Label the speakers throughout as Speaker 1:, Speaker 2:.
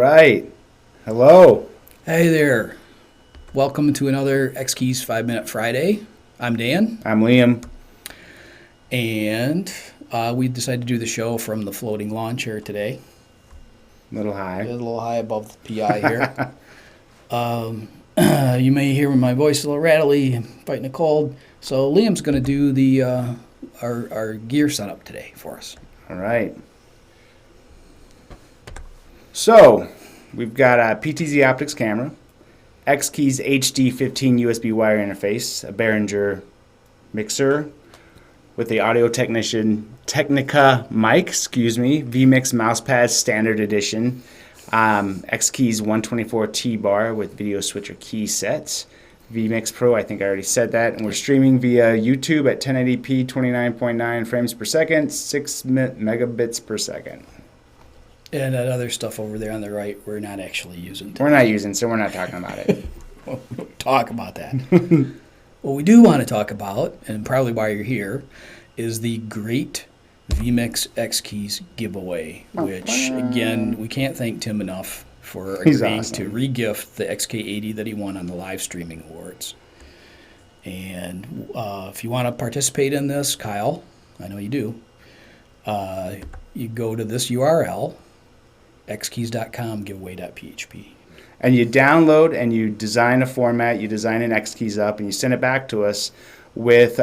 Speaker 1: right. Hello.
Speaker 2: Hey there. Welcome to another X Keys 5-Minute Friday. I'm Dan,
Speaker 1: I'm Liam.
Speaker 2: and we decided to do the show from the floating lawn chair today.
Speaker 1: Little
Speaker 2: It's a
Speaker 1: high.
Speaker 2: little high above the PI here. You may hear my voice a little rattly, fighting a cold. So Liam's going to do the our gear setup today for us.
Speaker 1: All right. So, we've got a PTZ optics camera, X Keys HD 15 USB wire interface, a Behringer mixer with the Audio Technica mic, vMix mousepad standard edition, X Keys 124 T-bar with video switcher key sets, vMix Pro, I think I already said that, and we're streaming via YouTube at 1080p 29.9 frames per second, 6 megabits per second.
Speaker 2: And that other stuff over there on the right, we're not actually using today.
Speaker 1: We're not using, so we're not talking about it.
Speaker 2: We'll talk about that. What we do want to talk about, and probably why you're here, is the great vMix X Keys giveaway, which, again, we can't thank Tim enough for agreeing to re-gift the XK80 that he won on the live streaming awards. And if you want to participate in this, Kyle, I know you do, you go to this URL, xkeys.com giveaway.php.
Speaker 1: And you download and you design a format, you design an X Keys up, and you send it back to us with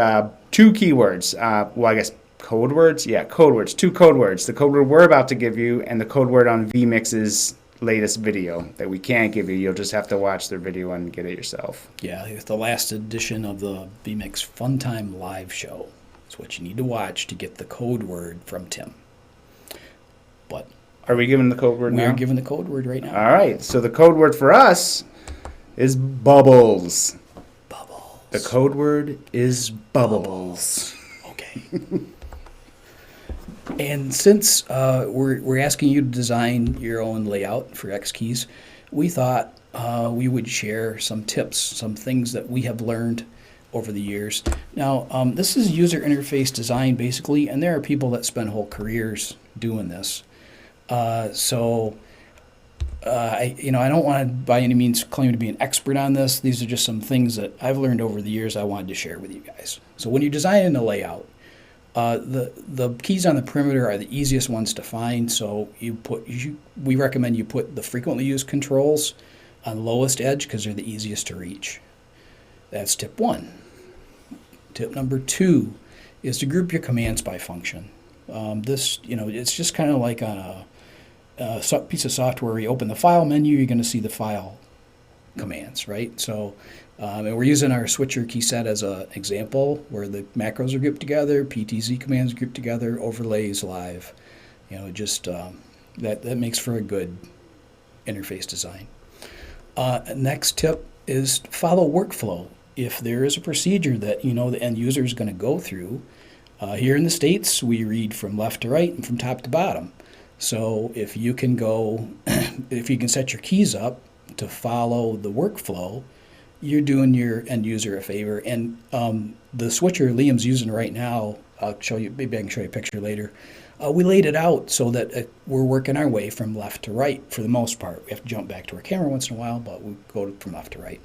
Speaker 1: two keywords. I guess code words? Yeah, code words. Two code words. The code word we're about to give you and the code word on vMix's latest video that we can't give you. You'll just have to watch their video and get it yourself.
Speaker 2: Yeah, it's the last edition of the vMix Funtime live show. It's what you need to watch to get the code word from Tim. But
Speaker 1: are we giving the code word now?
Speaker 2: We're giving the code word right now.
Speaker 1: All right. So the code word for us is bubbles.
Speaker 2: Bubbles.
Speaker 1: The code word is bubbles.
Speaker 2: Okay. And since we're asking you to design your own layout for X Keys, we thought we would share some tips, some things that we have learned over the years. Now, this is user interface design basically, and there are people that spend whole careers doing this. I don't want to by any means claim to be an expert on this. These are just some things that I've learned over the years I wanted to share with you guys. So when you're designing a layout, the keys on the perimeter are the easiest ones to find. So we recommend you put the frequently used controls on the lowest edge because they're the easiest to reach. That's tip one. Tip number two is to group your commands by function. It's just kind of like on a piece of software where you open the file menu, you're going to see the file commands, right? So, and we're using our switcher key set as an example where the macros are grouped together, PTZ commands are grouped together, overlays live. That makes for a good interface design. Next tip is follow workflow. If there is a procedure that the end user is going to go through, here in the States, we read from left to right and from top to bottom. So if you can set your keys up to follow the workflow, you're doing your end user a favor. And the switcher Liam's using right now, I'll show you, maybe I can show you a picture later. We laid it out so that we're working our way from left to right for the most part. We have to jump back to our camera once in a while, but we go from left to right.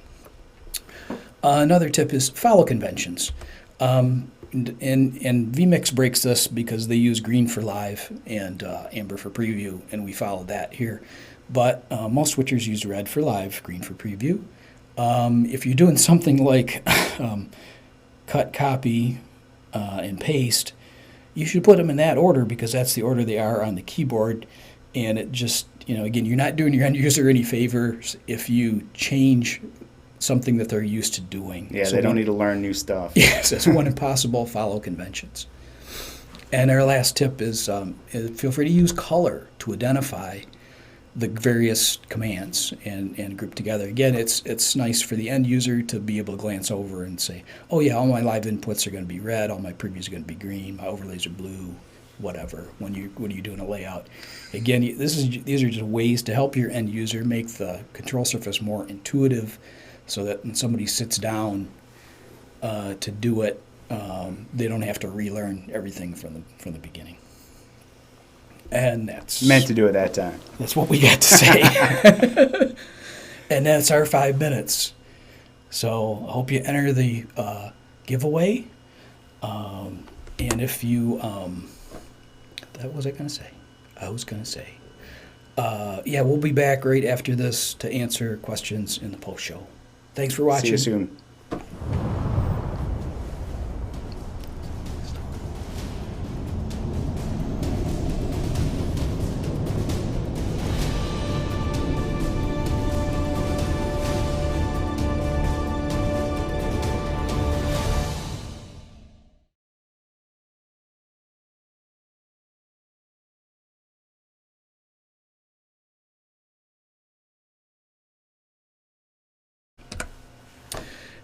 Speaker 2: Another tip is follow conventions. And vMix breaks this because they use green for live and amber for preview, and we follow that here. But most switchers use red for live, green for preview. If you're doing something like cut, copy, and paste, you should put them in that order because that's the order they are on the keyboard. And it just, again, you're not doing your end user any favors if you change something that they're used to doing.
Speaker 1: Yeah, so they don't need to learn new stuff.
Speaker 2: Yes, it's when impossible, follow conventions. And our last tip is feel free to use color to identify the various commands and group together. Again, it's nice for the end user to be able to glance over and say, oh yeah, all my live inputs are going to be red, all my previews are going to be green, my overlays are blue, whatever, when you're doing a layout. Again, these are just ways to help your end user make the control surface more intuitive, so that when somebody sits down to do it, they don't have to relearn everything from the beginning. And that's
Speaker 1: Meant to do it that time.
Speaker 2: That's what we got to say. And that's our 5 minutes. So I hope you enter the giveaway. And if you, that was I going to say? I was going to say. Yeah, we'll be back right after this to answer questions in the post show. Thanks for watching.
Speaker 1: See you soon.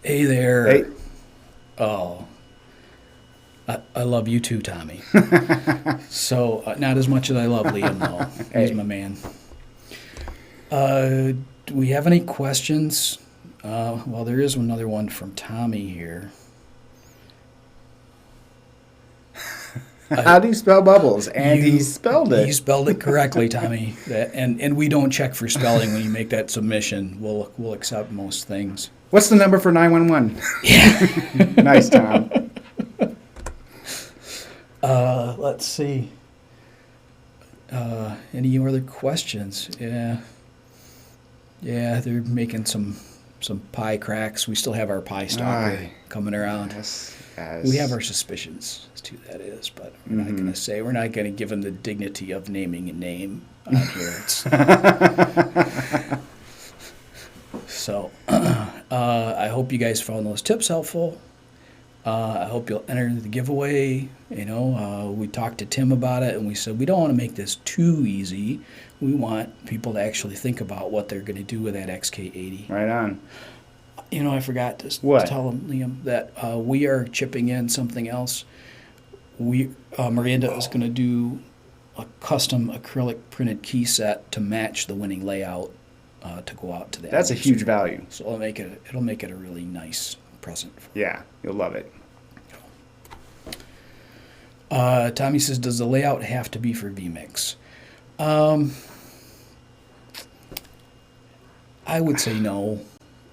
Speaker 2: Hey there.
Speaker 1: Hey.
Speaker 2: Oh, I love you too, Tommy. So, not as much as I love Liam, though. He's
Speaker 1: Hey.
Speaker 2: my man. Do we have any questions? Well, there is another one from Tommy here.
Speaker 1: How do you spell bubbles? And he spelled it.
Speaker 2: You spelled it correctly, Tommy. And we don't check for spelling when you make that submission. We'll accept most things.
Speaker 1: What's the number for 911?
Speaker 2: Yeah.
Speaker 1: Nice, Tom.
Speaker 2: Let's see. Any other questions? Yeah. Yeah, they're making some pie cracks. We still have our pie stalker
Speaker 1: Aye.
Speaker 2: coming around.
Speaker 1: Yes.
Speaker 2: We have our suspicions as to who that is, but we're not going to say. We're not going to give him the dignity of naming a name on here. So, I hope you guys found those tips helpful. I hope you'll enter the giveaway. You know, we talked to Tim about it, and we said we don't want to make this too easy. We want people to actually think about what they're going to do with that XK80.
Speaker 1: Right on.
Speaker 2: You know, I forgot to
Speaker 1: What?
Speaker 2: tell him, Liam, that we are chipping in something else. Miranda is going to do a custom acrylic printed key set to match the winning layout to go out to that.
Speaker 1: That's a huge value.
Speaker 2: So it'll make it a really nice present.
Speaker 1: Yeah, you'll love it.
Speaker 2: Tommy says, does the layout have to be for vMix? I would say no.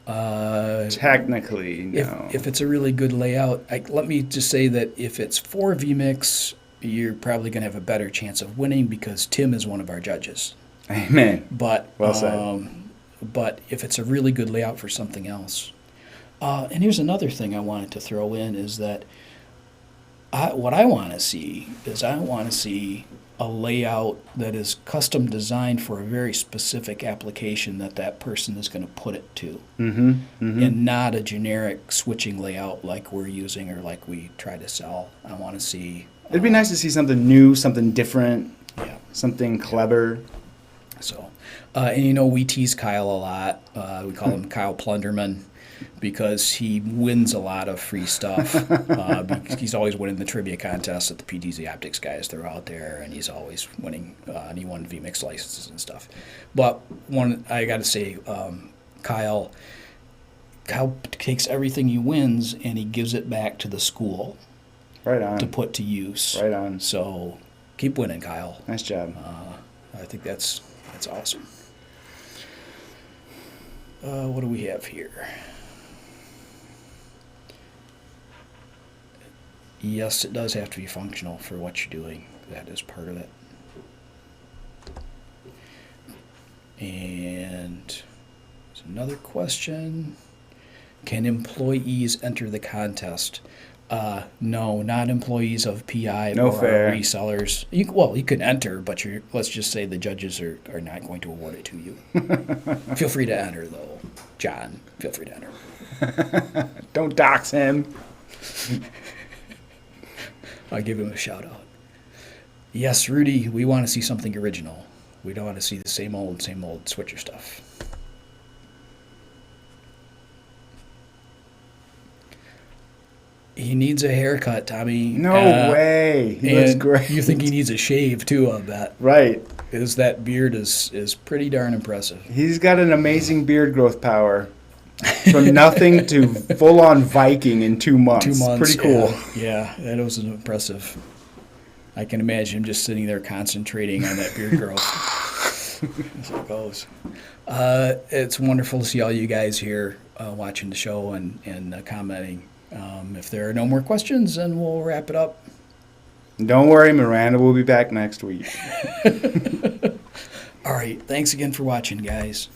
Speaker 1: Technically, no.
Speaker 2: If it's a really good layout, let me just say that if it's for vMix, you're probably going to have a better chance of winning because Tim is one of our judges.
Speaker 1: Amen.
Speaker 2: But
Speaker 1: Well said.
Speaker 2: But if it's a really good layout for something else, and here's another thing I wanted to throw in is that what I want to see is I want to see a layout that is custom designed for a very specific application that person is going to put it to, and not a generic switching layout like we're using or like we try to sell. I want to see.
Speaker 1: It'd be nice to see something new, something different,
Speaker 2: Yeah.
Speaker 1: something clever.
Speaker 2: So, and you know, we tease Kyle a lot. We call him Kyle Plunderman because he wins a lot of free stuff. He's always winning the trivia contests that the PTZ Optics guys throw out there, and he's always winning. And he won vMix licenses and stuff. But one, I got to say, Kyle takes everything he wins and he gives it back to the school
Speaker 1: Right on.
Speaker 2: to put to use.
Speaker 1: Right on.
Speaker 2: So keep winning, Kyle.
Speaker 1: Nice job.
Speaker 2: I think that's awesome. What do we have here? Yes, it does have to be functional for what you're doing. That is part of it. And there's another question. Can employees enter the contest? No, not employees of PI
Speaker 1: No
Speaker 2: or
Speaker 1: fair.
Speaker 2: resellers. You can enter, but let's just say the judges are not going to award it to you. Feel free to enter, though. John, feel free to enter.
Speaker 1: Don't dox him.
Speaker 2: I'll give him a shout out. Yes, Rudy, we want to see something original. We don't want to see the same old switcher stuff. He needs a haircut, Tommy.
Speaker 1: No way. He looks
Speaker 2: and
Speaker 1: great.
Speaker 2: You think he needs a shave too, I bet.
Speaker 1: Right.
Speaker 2: Because that beard is pretty darn impressive.
Speaker 1: He's got an amazing beard growth power. From nothing to full-on Viking in 2 months.
Speaker 2: 2 months.
Speaker 1: Pretty cool.
Speaker 2: Yeah, that was impressive. I can imagine him just sitting there concentrating on that beard growth as it goes. It's wonderful to see all you guys here watching the show and commenting. If there are no more questions, then we'll wrap it up.
Speaker 1: Don't worry, Miranda will be back next week.
Speaker 2: All right. Thanks again for watching, guys.